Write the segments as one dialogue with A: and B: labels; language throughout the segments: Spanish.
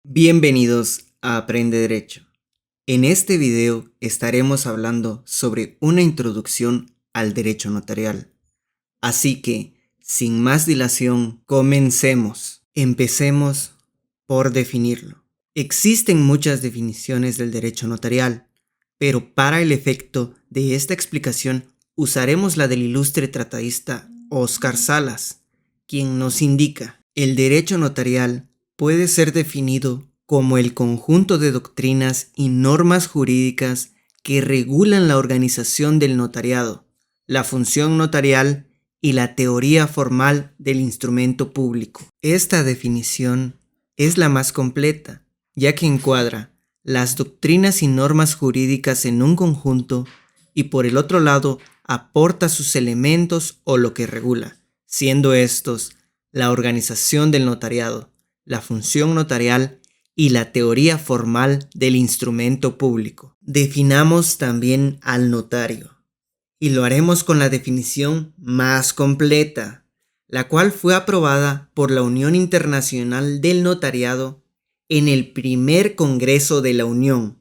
A: Bienvenidos a Aprende Derecho. En este video estaremos hablando sobre una introducción al derecho notarial. Así que, sin más dilación, comencemos. Empecemos por definirlo. Existen muchas definiciones del derecho notarial, pero para el efecto de esta explicación usaremos la del ilustre tratadista Óscar Salas, quien nos indica: el derecho notarial puede ser definido como el conjunto de doctrinas y normas jurídicas que regulan la organización del notariado, la función notarial y la teoría formal del instrumento público. Esta definición es la más completa, ya que encuadra las doctrinas y normas jurídicas en un conjunto y por el otro lado aporta sus elementos o lo que regula, siendo estos la organización del notariado, la función notarial y la teoría formal del instrumento público. Definamos también al notario, y lo haremos con la definición más completa, la cual fue aprobada por la Unión Internacional del Notariado en el primer Congreso de la Unión,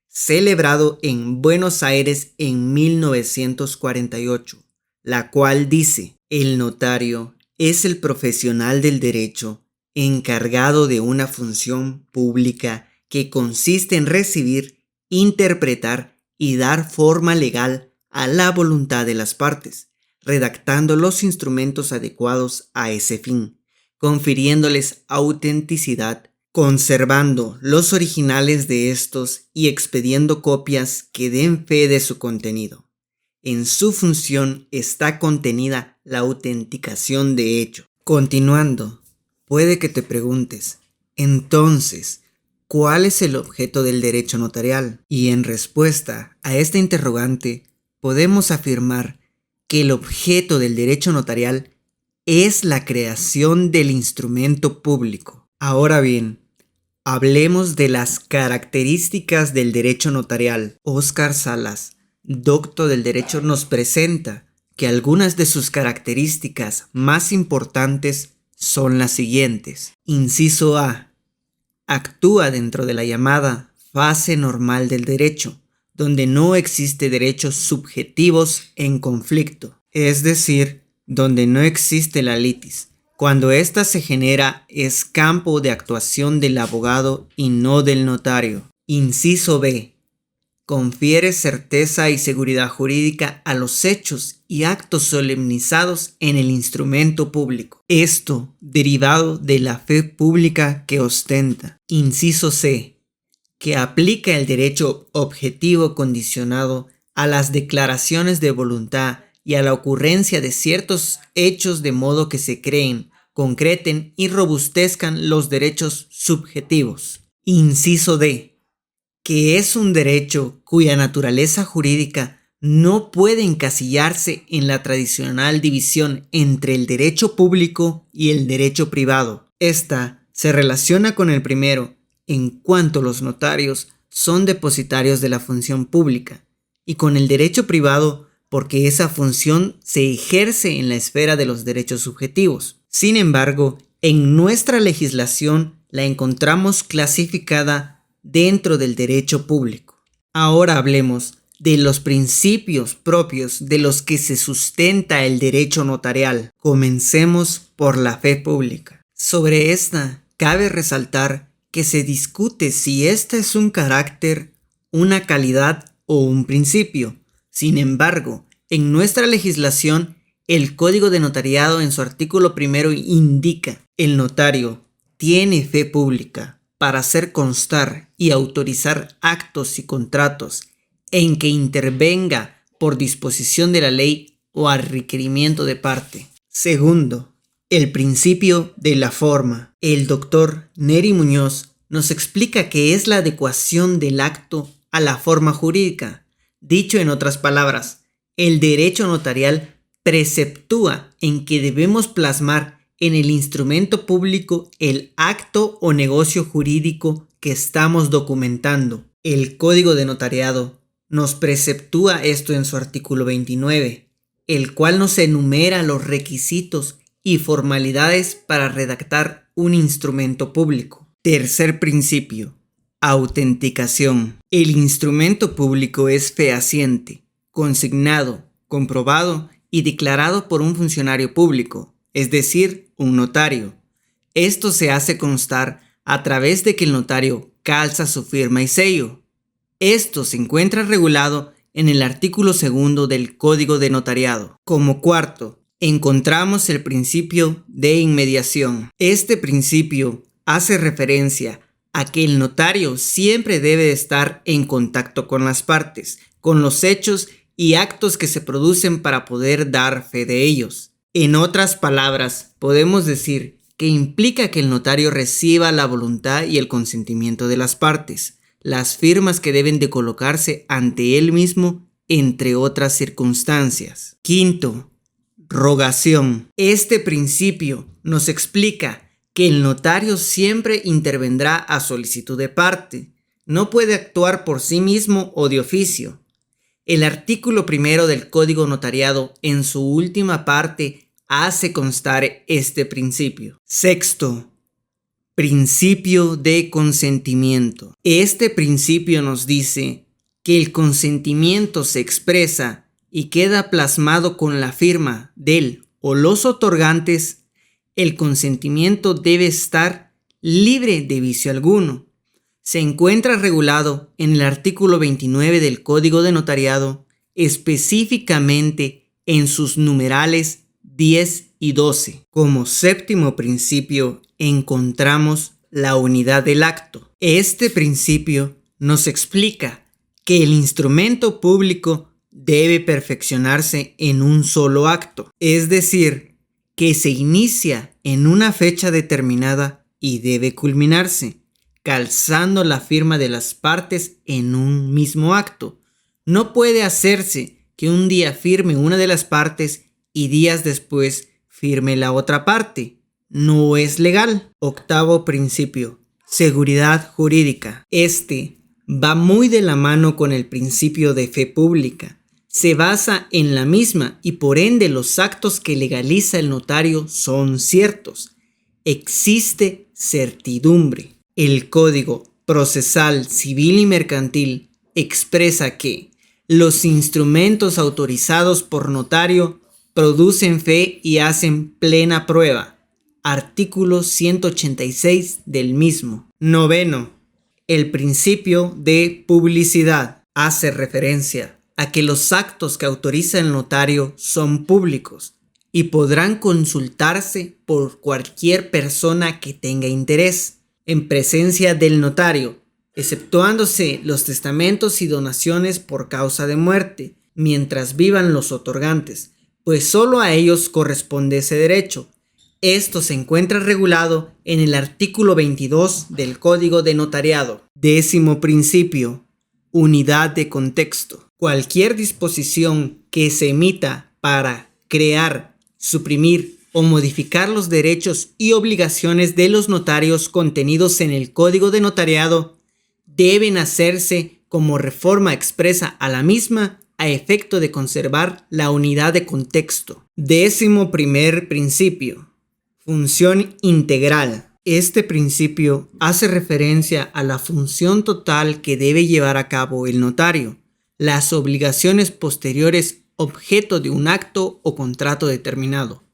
A: celebrado en Buenos Aires en 1948, la cual dice: el notario es el profesional del derecho encargado de una función pública que consiste en recibir, interpretar y dar forma legal a la voluntad de las partes, redactando los instrumentos adecuados a ese fin, confiriéndoles autenticidad, conservando los originales de estos y expediendo copias que den fe de su contenido. En su función está contenida la autenticación de hecho. Continuando, puede que te preguntes, entonces, ¿cuál es el objeto del derecho notarial? Y en respuesta a esta interrogante, podemos afirmar que el objeto del derecho notarial es la creación del instrumento público. Ahora bien, hablemos de las características del derecho notarial. Óscar Salas, doctor del derecho, nos presenta que algunas de sus características más importantes son las siguientes. Inciso A. Actúa dentro de la llamada fase normal del derecho, donde no existe derechos subjetivos en conflicto, es decir, donde no existe la litis. Cuando ésta se genera, es campo de actuación del abogado y no del notario. Inciso B. Confiere certeza y seguridad jurídica a los hechos y actos solemnizados en el instrumento público. Esto derivado de la fe pública que ostenta. Inciso C. Que aplica el derecho objetivo condicionado a las declaraciones de voluntad y a la ocurrencia de ciertos hechos de modo que se creen, concreten y robustezcan los derechos subjetivos. Inciso D. Que es un derecho cuya naturaleza jurídica no puede encasillarse en la tradicional división entre el derecho público y el derecho privado. Esta se relaciona con el primero en cuanto los notarios son depositarios de la función pública, y con el derecho privado porque esa función se ejerce en la esfera de los derechos subjetivos. Sin embargo, en nuestra legislación la encontramos clasificada dentro del derecho público. Ahora hablemos de los principios propios de los que se sustenta el derecho notarial. Comencemos por la fe pública. Sobre esta, cabe resaltar que se discute si esta es un carácter, una calidad o un principio. Sin embargo, en nuestra legislación, el Código de Notariado en su artículo 1 indica: el notario tiene fe pública para hacer constar y autorizar actos y contratos en que intervenga por disposición de la ley o a requerimiento de parte. Segundo, el principio de la forma. El doctor Neri Muñoz nos explica que es la adecuación del acto a la forma jurídica. Dicho en otras palabras, el derecho notarial preceptúa en que debemos plasmar en el instrumento público el acto o negocio jurídico que estamos documentando. El Código de Notariado nos preceptúa esto en su artículo 29, el cual nos enumera los requisitos y formalidades para redactar un instrumento público. Tercer principio: autenticación. El instrumento público es fehaciente, consignado, comprobado y declarado por un funcionario público, es decir, un notario. Esto se hace constar a través de que el notario calza su firma y sello. Esto se encuentra regulado en el artículo 2 del Código de Notariado. Como cuarto, encontramos el principio de inmediación. Este principio hace referencia a que el notario siempre debe estar en contacto con las partes, con los hechos y actos que se producen para poder dar fe de ellos. En otras palabras, podemos decir que implica que el notario reciba la voluntad y el consentimiento de las partes, las firmas que deben de colocarse ante él mismo, entre otras circunstancias. Quinto, rogación. Este principio nos explica que el notario siempre intervendrá a solicitud de parte, no puede actuar por sí mismo o de oficio. El artículo 1 del Código Notariado, en su última parte, hace constar este principio. Sexto, principio de consentimiento. Este principio nos dice que el consentimiento se expresa y queda plasmado con la firma del o los otorgantes. El consentimiento debe estar libre de vicio alguno. Se encuentra regulado en el artículo 29 del Código de Notariado, específicamente en sus numerales 10 y 12. Como séptimo principio encontramos la unidad del acto. Este principio nos explica que el instrumento público debe perfeccionarse en un solo acto, es decir, que se inicia en una fecha determinada y debe culminarse, calzando la firma de las partes en un mismo acto. No puede hacerse que un día firme una de las partes y días después firme la otra parte. No es legal. Octavo principio: seguridad jurídica. Este va muy de la mano con el principio de fe pública. Se basa en la misma y por ende los actos que legaliza el notario son ciertos. Existe certidumbre. El Código Procesal Civil y Mercantil expresa que los instrumentos autorizados por notario producen fe y hacen plena prueba. Artículo 186 del mismo. Noveno, el principio de publicidad. Hace referencia a que los actos que autoriza el notario son públicos y podrán consultarse por cualquier persona que tenga interés en presencia del notario, exceptuándose los testamentos y donaciones por causa de muerte, mientras vivan los otorgantes, pues solo a ellos corresponde ese derecho. Esto se encuentra regulado en el artículo 22 del Código de Notariado. Décimo principio: unidad de contexto. Cualquier disposición que se emita para crear, suprimir o modificar los derechos y obligaciones de los notarios contenidos en el Código de Notariado deben hacerse como reforma expresa a la misma a efecto de conservar la unidad de contexto. Décimo primer principio: función integral. Este principio hace referencia a la función total que debe llevar a cabo el notario, las obligaciones posteriores objeto de un acto o contrato determinado,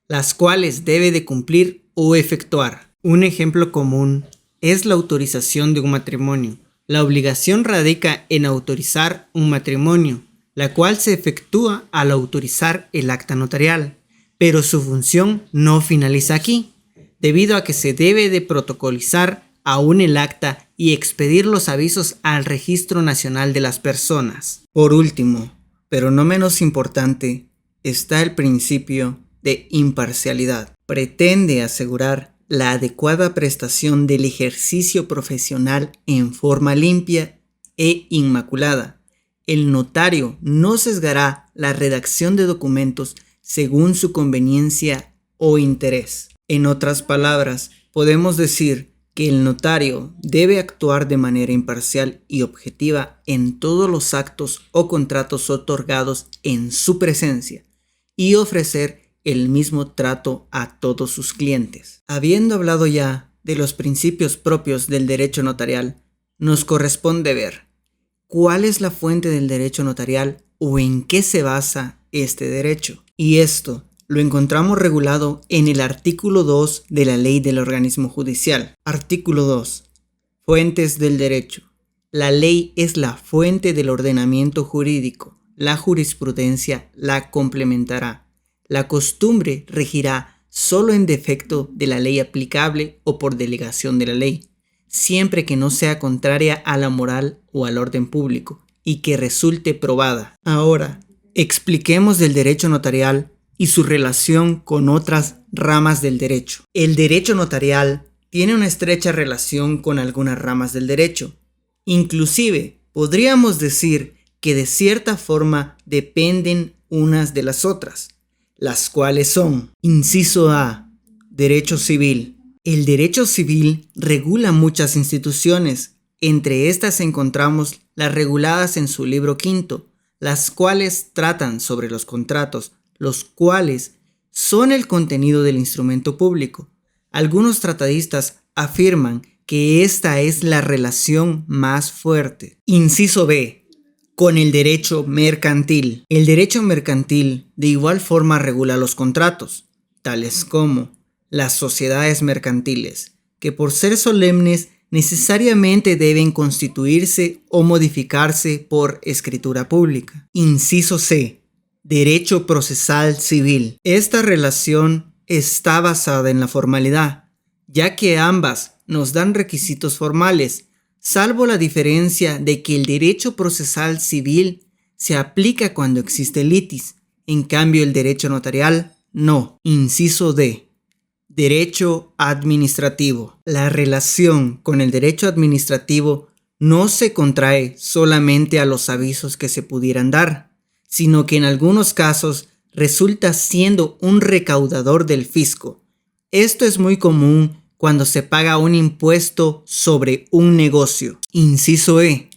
A: las cuales debe de cumplir o efectuar. Un ejemplo común es la autorización de un matrimonio. La obligación radica en autorizar un matrimonio, la cual se efectúa al autorizar el acta notarial, pero su función no finaliza aquí, debido a que se debe de protocolizar aún el acta y expedir los avisos al Registro Nacional de las Personas. Por último, pero no menos importante, está el principio de imparcialidad. Pretende asegurar la adecuada prestación del ejercicio profesional en forma limpia e inmaculada. El notario no sesgará la redacción de documentos según su conveniencia o interés. En otras palabras, podemos decir que el notario debe actuar de manera imparcial y objetiva en todos los actos o contratos otorgados en su presencia y ofrecer el mismo trato a todos sus clientes. Habiendo hablado ya de los principios propios del derecho notarial, nos corresponde ver cuál es la fuente del derecho notarial o en qué se basa este derecho. Y esto lo encontramos regulado en el artículo 2 de la Ley del Organismo Judicial. Artículo 2. Fuentes del derecho. La ley es la fuente del ordenamiento jurídico. La jurisprudencia la complementará. La costumbre regirá solo en defecto de la ley aplicable o por delegación de la ley, siempre que no sea contraria a la moral o al orden público y que resulte probada. Ahora, expliquemos del derecho notarial y su relación con otras ramas del derecho. El derecho notarial tiene una estrecha relación con algunas ramas del derecho. Inclusive, podríamos decir que de cierta forma dependen unas de las otras, las cuales son: inciso A, derecho civil. El derecho civil regula muchas instituciones. Entre estas encontramos las reguladas en su libro quinto, las cuales tratan sobre los contratos, los cuales son el contenido del instrumento público. Algunos tratadistas afirman que esta es la relación más fuerte. Inciso B, con el derecho mercantil. El derecho mercantil de igual forma regula los contratos, tales como las sociedades mercantiles, que por ser solemnes necesariamente deben constituirse o modificarse por escritura pública. Inciso C, derecho procesal civil. Esta relación está basada en la formalidad, ya que ambas nos dan requisitos formales, salvo la diferencia de que el derecho procesal civil se aplica cuando existe litis, en cambio el derecho notarial no. Inciso D, derecho administrativo. La relación con el derecho administrativo no se contrae solamente a los avisos que se pudieran dar, sino que en algunos casos resulta siendo un recaudador del fisco. Esto es muy común cuando se paga un impuesto sobre un negocio. Inciso E,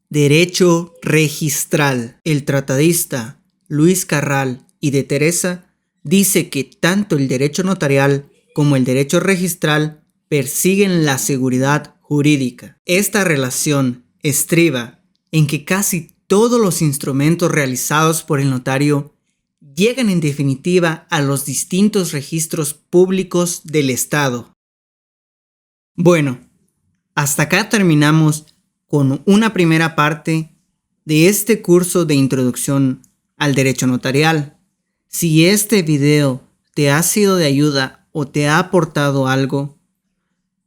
A: derecho registral. El tratadista Luis Carral y de Teresa dice que tanto el derecho notarial como el derecho registral persiguen la seguridad jurídica. Esta relación estriba en que casi todos los instrumentos realizados por el notario llegan en definitiva a los distintos registros públicos del Estado. Bueno, hasta acá terminamos con una primera parte de este curso de introducción al derecho notarial. Si este video te ha sido de ayuda o te ha aportado algo,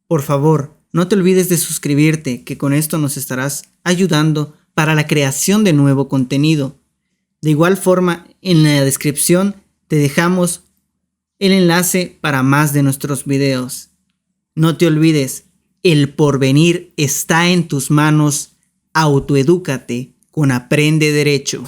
A: por favor, no te olvides de suscribirte, que con esto nos estarás ayudando para la creación de nuevo contenido. De igual forma, en la descripción te dejamos el enlace para más de nuestros videos. No te olvides, el porvenir está en tus manos. Autoedúcate con Aprende Derecho.